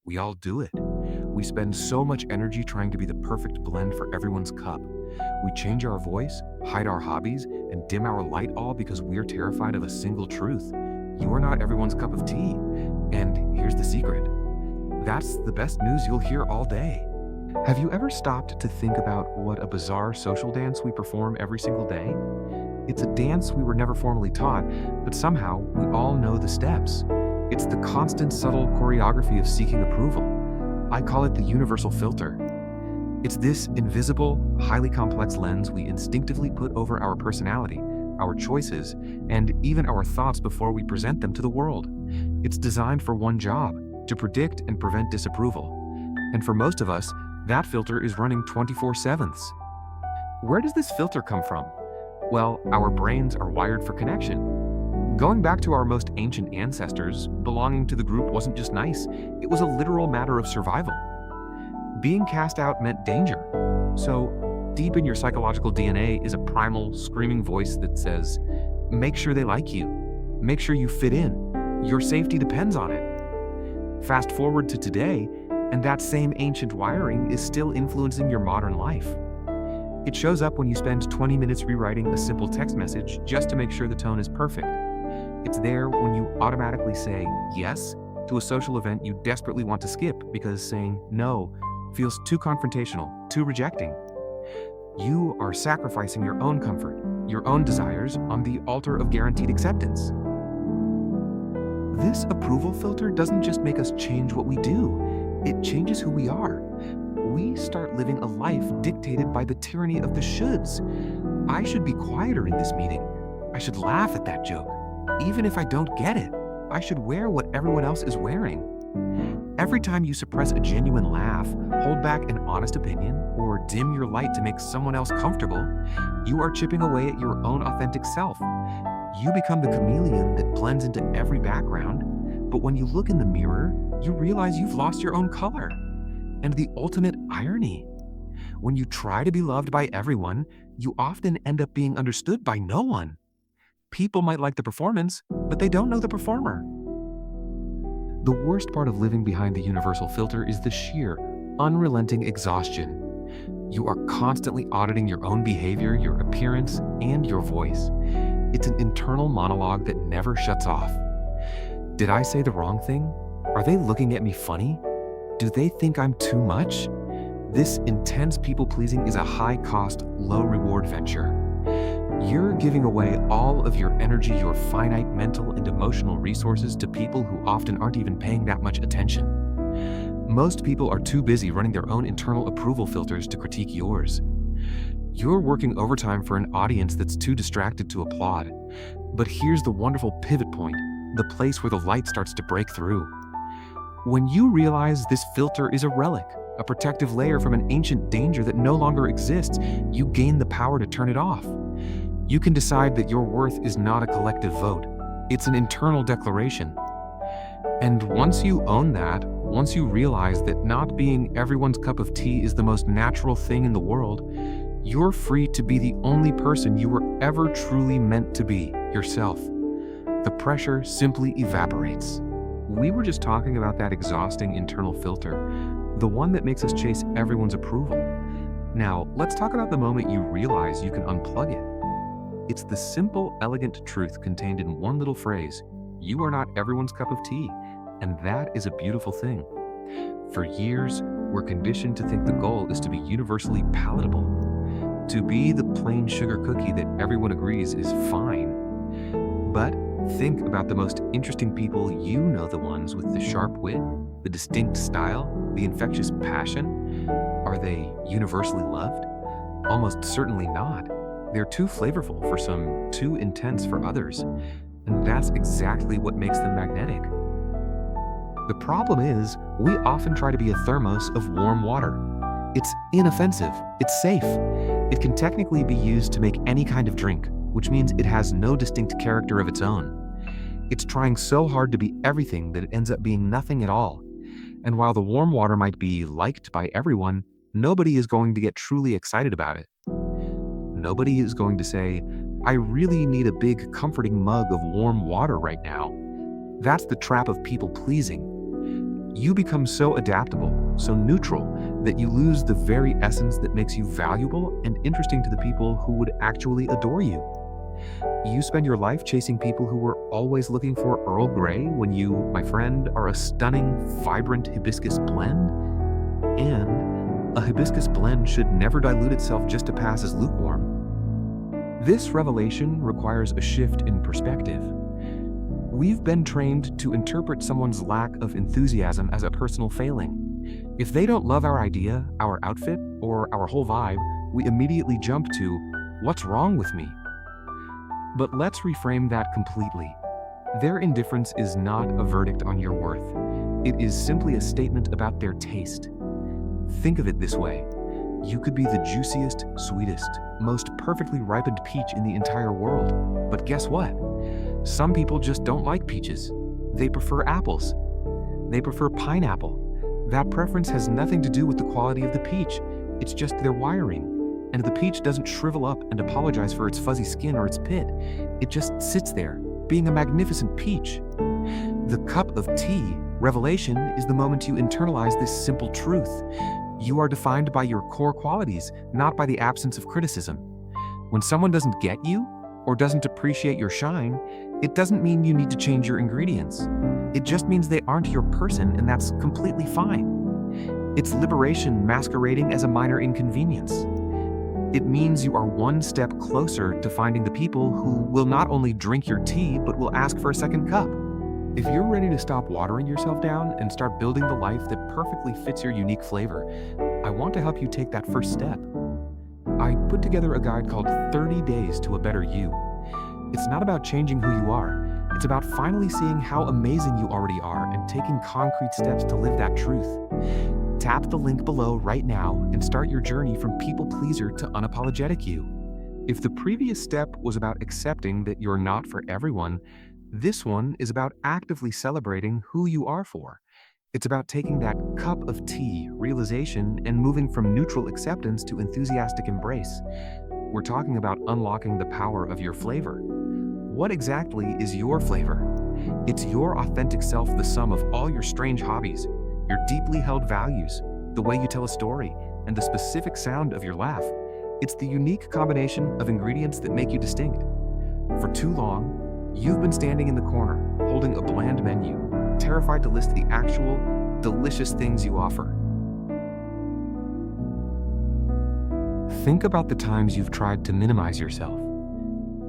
We all do it. We spend so much energy trying to be the perfect blend for everyone's cup. We change our voice, hide our hobbies, and dim our light all because we're terrified of a single truth. You are not everyone's cup of tea. And here's the secret. That's the best news you'll hear all day. Have you ever stopped to think about what a bizarre social dance we perform every single day? It's a dance we were never formally taught, but somehow we all know the steps. It's the constant, subtle choreography of seeking approval. I call it the universal filter. It's this invisible, highly complex lens we instinctively put over our personality, our choices, and even our thoughts before we present them to the world. It's designed for one job, to predict and prevent disapproval. And for most of us, that filter is running 24/7. Where does this filter come from? Well, our brains are wired for connection. Going back to our most ancient ancestors, belonging to the group wasn't just nice, it was a literal matter of survival. Being cast out meant danger. So, deep in your psychological DNA is a primal, screaming voice that says, make sure they like you. Make sure you fit in. Your safety depends on it. Fast forward to today, and that same ancient wiring is still influencing your modern life. It shows up when you spend 20 minutes rewriting a simple text message just to make sure the tone is perfect. It's there when you automatically say yes to a social event you desperately want to skip because saying no feels too confrontational, too rejecting. You are sacrificing your own comfort, your own desires on the altar of guaranteed acceptance. This approval filter doesn't just make us change what we do, it changes who we are. We start living a life dictated by the tyranny of the shoulds. I should be quieter in this meeting. I should laugh at that joke. Even if I don't get it, I should wear what everyone else is wearing. Every time you suppress a genuine laugh, hold back an honest opinion, or dim your light to make someone else comfortable, you are chipping away at your own authentic self. You become the chameleon that blends into every background, but when you look in the mirror, you realize you've lost your own color. And the ultimate irony, when you try to be loved by everyone, you often end up being understood by no one. People might like the performance, but they don't know the performer. The worst part of living behind the universal filter is the sheer, unrelenting exhaustion. You are constantly auditing your own behavior, your appearance, and your voice. It's an internal monologue that never shuts off. Did I say the wrong thing? Are they looking at me funny? Do they think I'm too much? This intense people-pleasing is a high-cost, low-reward venture. You're giving away all of your energy, your finite mental and emotional resources to people who often aren't even paying that much attention. Most people are too busy running their own internal approval filters to critique yours. You're working overtime for an audience that's too distracted to applaud. But here's the wonderful pivot point, the place where the light starts to break through. When you realize this filter is a relic, a protective layer from an ancient danger that no longer exists, you gain the power to turn it off. You can decide that your worth is not a collective vote. It's an internal declaration. And once you own that, once you realize that not being everyone's cup of tea is the most natural thing in the world, you're free to be the only person you were ever truly meant to be, yourself. The pressure simply evaporates. We were just talking about that exhausting internal filter, the one that makes us chase everyone's approval. Now, let's talk about the moment you realize you can unplug it. It's the simple, elegant truth contained in one little phrase. You are not everyone's cup of tea, and that is a beautiful thing. For years, we're conditioned to think the goal is to be universally palatable, to be the plain sugar cookie that everyone agrees is fine. But think about the most interesting people you know, the ones with the sharp wit, the distinct style, the infectious passion. Are they universally loved? Almost certainly not. They're too flavorful for some, too intense for others. And that's exactly what makes them magnetic. The problem is, we often try to be a thermos of warm water. It's inoffensive, it's safe. It can technically be used to make any kind of drink, which means it has no distinct character of its own. It's trying so hard to be everything that it ends up being nothing at all. And while the warm water might be liked by everyone, nobody is going to get truly excited about it. Nobody is going to say, I really need a big, comforting mug of warm water right now. That's the trap of people pleasing. You become so adaptable, so neutral, that you lose the very essence that makes you valuable and interesting to the people who would actually adore you. You spend your life chasing people who were always looking for Earl Grey when you, my friend, are a stunning, vibrant hibiscus blend. And a hibiscus blend should never dilute itself just to pass as lukewarm. This revelation requires a shift in perspective. We've been trained to interpret someone's lack of enthusiasm as a personal failing. If they don't love our idea, our outfit, or our whole vibe, we immediately jump to, "What's wrong with me?" But let's reframe that completely. Their indifference is not a verdict on your worth. It is simply a statement about their taste. Think of it this way. You could be the juiciest, sweetest, most perfectly ripened peach in the entire world. But guess what? Some people just don't like peaches. They prefer apples. They prefer pineapple. That preference has nothing to do with the quality of the peach. It's just their wiring. And the peach doesn't shrivel up and apologize for its fuzzy skin or its pit. It just sits there, being a magnificent peach. The cup of tea, revelation, is the moment you internalize this simple truth. You are defined by your core qualities, not by the absence of criticism. When someone doesn't get you, or doesn't appreciate your shine, it doesn't mean you need to change your ingredients. It just means they aren't your person, and that's completely fine. It's liberation masquerading as a minor inconvenience. It means you are one step closer to finding the people who will not only drink your tea, but will ask for a second cup. If you're ready to stop watering yourself down and start building the life that perfectly fits your unique flavor, I want to help you take that first step. I put together a guide called 30 Days to a Better You. It's not about changing who you are. It's about finally seeing how amazing you already are and taking concrete steps to live that truth. Tap the link below right now and start your journey from people pleaser to unapologetic you. If the previous step was about accepting that you're not for everyone, this one is about actively celebrating who you are for. It's about taking that cup of tea realization and moving from neutral acceptance to enthusiastic embrace. We're talking about unlocking the power of your flavor. What exactly is your flavor? It's your authentic self, the sum of all your strange hobbies, your deeply held values, the way you tell a story, and the specific sound of your laugh. It's the unique combination of ingredients that make you distinct. For too long, you've been standing in the corner, holding a bland menu, terrified to list the actual, delicious things you offer. Think about the times you've tried to minimize yourself.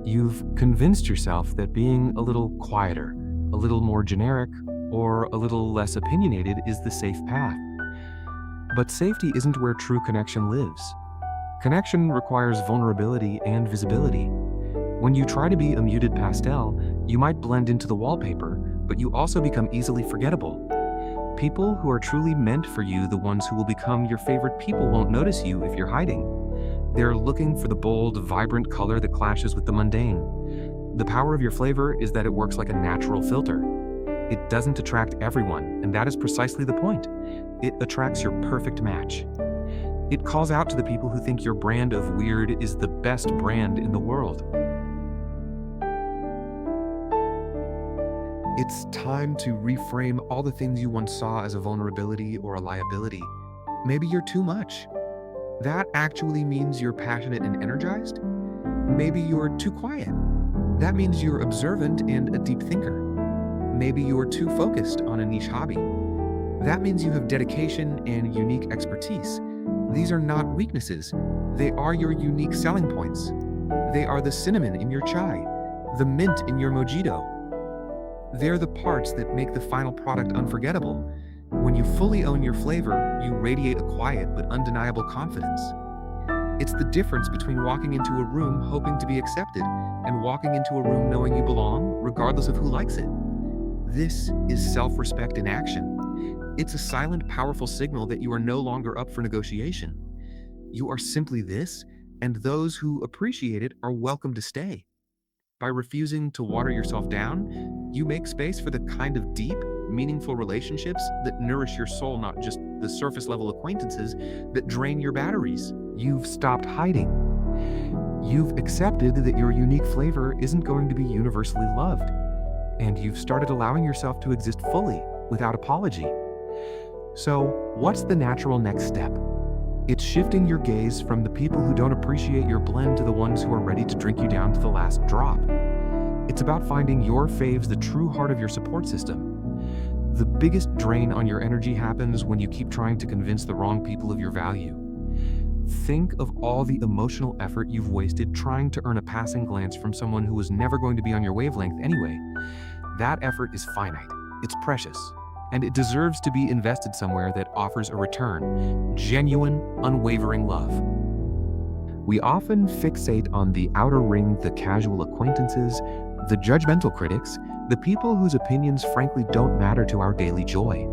You've convinced yourself that being a little quieter, a little more generic, or a little less opinionated is the safe path. But safety isn't where true connection lives. Connection requires vulnerability and visibility. When you try to be a muted pastel, you might blend into the wallpaper, but you also become easily forgettable. People who are truly meant for you, the ones who will become your favorite people, won't notice you if you're hiding. They're looking for the bold, vibrant color that clashes with the mundane. The power of your flavor is that it works like a natural filter. It doesn't attract everyone, and that is precisely the point. It attracts your perfect match. It calls out to the people who think your brand of weird is the best brand in the world. It's time to reframe all the things you once saw as a vulnerability or a liability. Maybe you're too much. That actually means you're passionate and energized. Maybe you're too quiet. That means you're observant and a deep thinker. Maybe you're too focused on a niche hobby. That means you have dedication and unique expertise. These are not weaknesses. They are your unique selling points. They are the cinnamon in your chai, the mint in your mojito. They're the parts that make the final product unforgettable. When you fully own your flavor, you radiate a quiet but undeniable confidence. It's the difference between walking into a room hoping to be accepted and walking into a room knowing you belong, regardless of who likes it. This is self-respect in action. It's a silent, powerful signal that you are no longer up for negotiation. You are simply this, and those who appreciate it are welcome to stay. By refusing to water yourself down, you make space for the kind of deep, meaningful relationships that nourish your soul, not just the surface-level acquaintances that drain your batteries. You've stopped hiding. You've accepted that your unique flavor isn't going to be universally loved. And you've started allowing yourself to exist fully, without apology. So, what's the natural next step? It's shifting your gaze from the people who don't appreciate your blend to the ones who are ready to drink you down to the last drop. It's about finding your faves, the true heart of your support system. The biggest drain on your energy happens when you keep trying to convince the wrong people of your value. Think of all the emotional effort you've wasted trying to earn a passing glance from someone who was never going to be on your wavelength anyway. That effort is finite, it's precious, and it deserves to be invested somewhere that offers a return: genuine, unwavering love. We often fixate on the outer ring, the casual acquaintances, the judgmental critics, the people whose opinions frankly don't matter to our daily joy.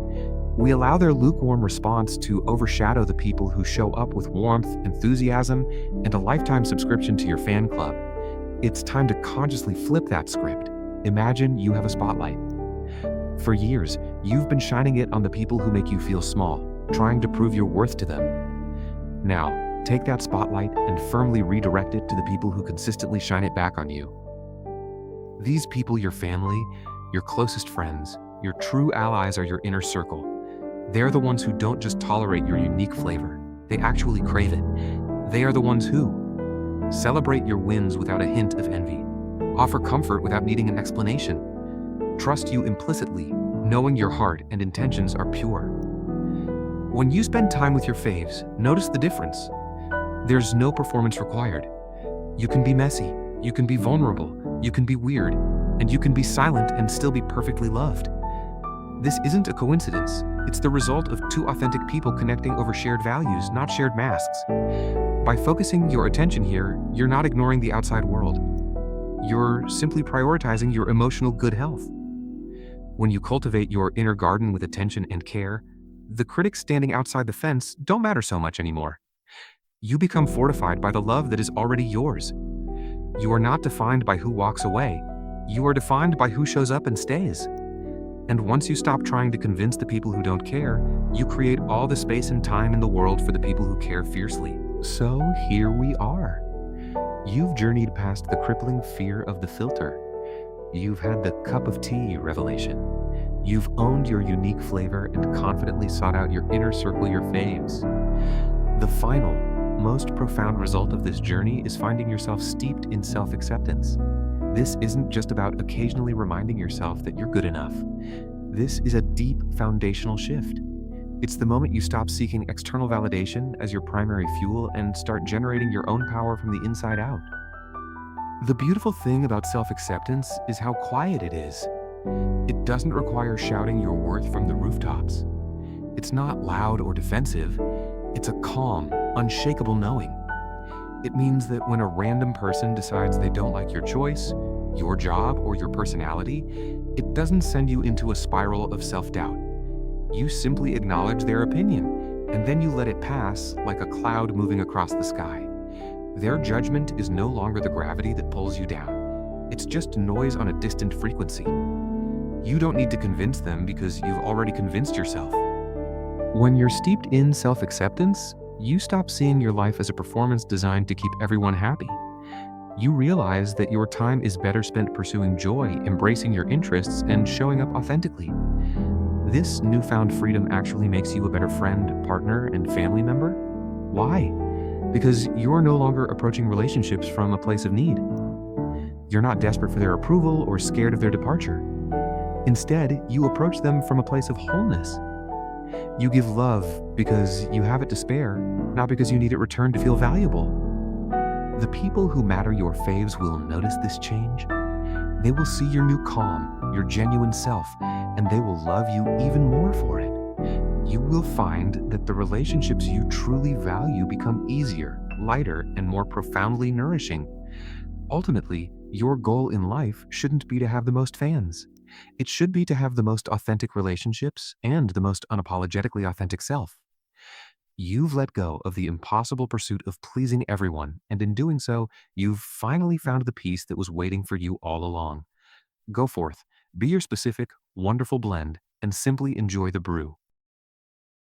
We allow their lukewarm response to overshadow the people who show up with warmth, enthusiasm, and a lifetime subscription to your fan club. It's time to consciously flip that script. Imagine you have a spotlight. For years, you've been shining it on the people who make you feel small, trying to prove your worth to them. Now, take that spotlight and firmly redirect it to the people who consistently shine it back on you. These people, your family, your closest friends, your true allies, are your inner circle. They're the ones who don't just tolerate your unique flavor, they actually crave it. They are the ones who celebrate your wins without a hint of envy, offer comfort without needing an explanation, trust you implicitly, knowing your heart and intentions are pure. When you spend time with your faves, notice the difference. There's no performance required. You can be messy, you can be vulnerable, you can be weird, and you can be silent and still be perfectly loved. This isn't a coincidence. It's the result of two authentic people connecting over shared values, not shared masks. By focusing your attention here, you're not ignoring the outside world. You're simply prioritizing your emotional good health. When you cultivate your inner garden with attention and care, the critics standing outside the fence don't matter so much anymore. You become fortified by the love that is already yours. You are not defined by who walks away. You are defined by who shows up and stays. And once you stop trying to convince the people who don't care, you create all the space and time in the world for the people who care fiercely. So here we are. You've journeyed past the crippling fear of the filter. You've had the cup of tea revelation. You've owned your unique flavor and confidently sought out your inner circle, your faves. The final, most profound result of this journey is finding yourself steeped in self-acceptance. This isn't just about occasionally reminding yourself that you're good enough. This is a deep foundational shift. It's the moment you stop seeking external validation as your primary fuel and start generating your own power from the inside out. The beautiful thing about self-acceptance is how quiet it is. It doesn't require shouting your worth from the rooftops. It's not loud or defensive. It's a calm, unshakable knowing. It means that when a random person decides they don't like your choice, your job, or your personality, it doesn't send you into a spiral of self-doubt. You simply acknowledge their opinion, and then you let it pass like a cloud moving across the sky. Their judgment is no longer the gravity that pulls you down. It's just noise on a distant frequency. You don't need to convince them because you've already convinced yourself. When you're steeped in self-acceptance, you stop seeing your life as a performance designed to keep everyone happy. You realize that your time is better spent pursuing joy, embracing your interests, and showing up authentically. This newfound freedom actually makes you a better friend, partner, and family member. Why? Because you're no longer approaching relationships from a place of need. You're not desperate for their approval or scared of their departure. Instead, you approach them from a place of wholeness. You give love because you have it to spare, not because you need it returned to feel valuable. The people who matter, your faves, will notice this change. They will see your new calm, your genuine self, and they will love you even more for it. You will find that the relationships you truly value become easier, lighter, and more profoundly nourishing. Ultimately, your goal in life shouldn't be to have the most fans. It should be to have the most authentic relationships and the most unapologetically authentic self. You've let go of the impossible pursuit of pleasing everyone, and in doing so, you've finally found the peace that was waiting for you all along. Go forth, be your specific, wonderful blend, and simply enjoy the brew.